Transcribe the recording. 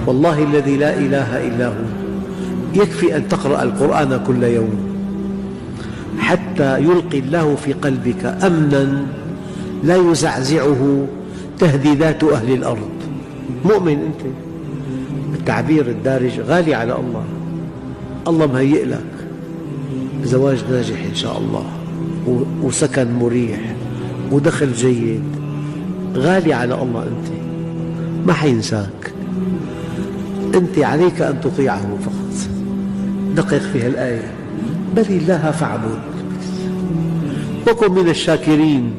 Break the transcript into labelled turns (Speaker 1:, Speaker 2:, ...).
Speaker 1: والله الذي لا إله إلا هو يكفي أن تقرأ القرآن كل يوم حتى يلقي الله في قلبك أمناً لا يزعزعه تهديدات أهل الأرض. مؤمن أنت، التعبير الدارج غالي على الله. الله مهيئ لك زواج ناجح إن شاء الله، وسكن مريح، ودخل جيد، غالي على الله. أنت ما حينساك، أنت عليك أن تطيعه فقط. دقق في الآية: بل الله فاعبد وكن من الشاكرين.